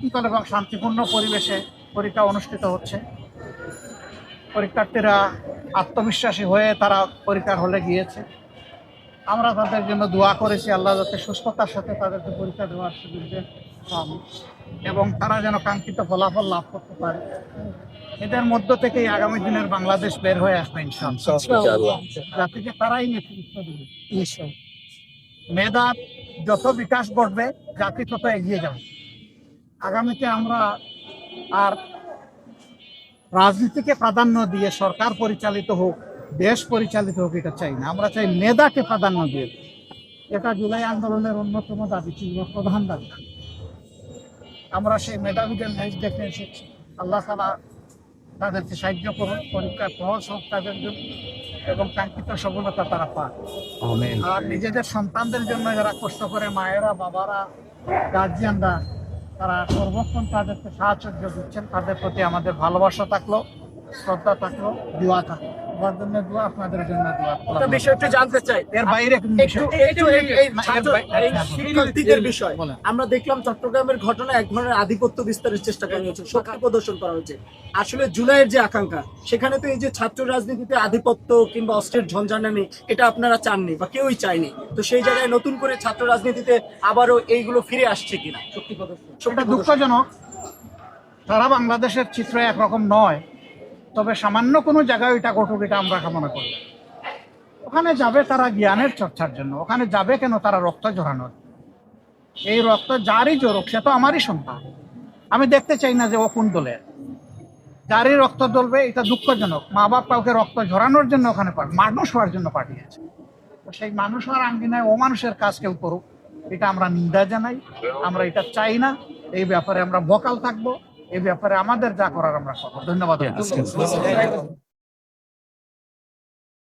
শৃঙ্খল এবং শান্তিপূর্ণ পরিবেশে পরীক্ষা অনুষ্ঠিত হচ্ছে। পরীক্ষার্থীরা আত্মবিশ্বাসী হয়ে তারা পরীক্ষার হলে গিয়েছে। আমরা তাদের জন্য দোয়া করেছি, আল্লাহ যাতে সুস্থতার সাথে তাদেরকে পরীক্ষা দেওয়ার সুযোগ দেন এবং তারা যেন কাঙ্ক্ষিত ফলাফল লাভ করতে পারে। এদের মধ্য থেকেই আগামী দিনের বাংলাদেশ বের হয়ে আসবে ইনশাআল্লাহ। জাতিকে তারাই নেতৃত্ব দেবে। মেধার যত বিকাশ ঘটবে জাতি তত এগিয়ে যাবে। আগামীতে আমরা আর রাজনীতিকে প্রাধান্য দিয়ে সরকার পরিচালিত হোক, দেশ পরিচালিত হোক, এটা চাই না। আমরা চাই মেধাকে প্রাধান্য দিয়ে। এটা জুলাই আন্দোলনের অন্যতম দাবি ছিল, প্রধান দাবি। আমরা সেই মেধাবীদের ম্যাচ দেখে এসেছি। আল্লাহ তাআলা তাদেরকে সাহায্য করুন, পরীক্ষার সহজ হোক তাদের জন্য এবং কাঙ্ক্ষিত সফলতা তারা পায়। আর নিজেদের সন্তানদের জন্য যারা কষ্ট করে, মায়েরা, বাবারা, গার্জিয়ানরা, তারা সর্বক্ষণ তাদেরকে সাহায্য দিচ্ছেন, তাদের প্রতি আমাদের ভালোবাসা থাকলো, শ্রদ্ধা থাকলো, দোয়া থাকলো। আমার জন্য দোয়া, আপনাদের জন্য দোয়া। একটা বিষয় একটু জানতে চাই, এর বাইরে শিক্ষার্থীদের বিষয়। আমরা দেখলাম চট্টগ্রামের ঘটনা এক ধরনের আধিপত্য বিস্তারের চেষ্টা করা হয়েছে, শক্তি প্রদর্শন করা হয়েছে। আসলে জুলাইয়ের যে আকাঙ্ক্ষা, সেখানে তো এই যে ছাত্র রাজনীতিতে আধিপত্য কিংবা অস্ত্রের ঝঞ্ঝানি, এটা আপনারা চাননি বা কেউই চায়নি। তো সেই জায়গায় নতুন করে ছাত্র রাজনীতিতে আবারও এইগুলো ফিরে আসছে কিনা শক্তি প্রদর্শন? সেটা দুঃখজনক। সারা বাংলাদেশের চিত্র একরকম নয়, তবে সামান্য কোনো জায়গায় এটা ঘটুক, এটা আমরা কামনা করি। ওখানে যাবে তারা জ্ঞানের চর্চার জন্য, ওখানে যাবে কেন তারা রক্ত ঝরানোর। এই রক্ত যারই জোরক, সে তো আমারই সন্তান। আমি দেখতে চাই না যে ও কোন দলের। যারই রক্ত জ্বলবে, এটা দুঃখজনক। মা বাপ কাউকে রক্ত ঝরানোর জন্য ওখানে মানুষ হওয়ার জন্য পাঠিয়েছে। তো সেই মানুষ হওয়ার আঙ্গিনায় ও মানুষের কাজ কেউ করুক, এটা আমরা নিন্দা জানাই, আমরা এটা চাই না। এই ব্যাপারে আমরা ভোকাল থাকবো, এই ব্যাপারে আমাদের যা করার আমরা করবো। ধন্যবাদ।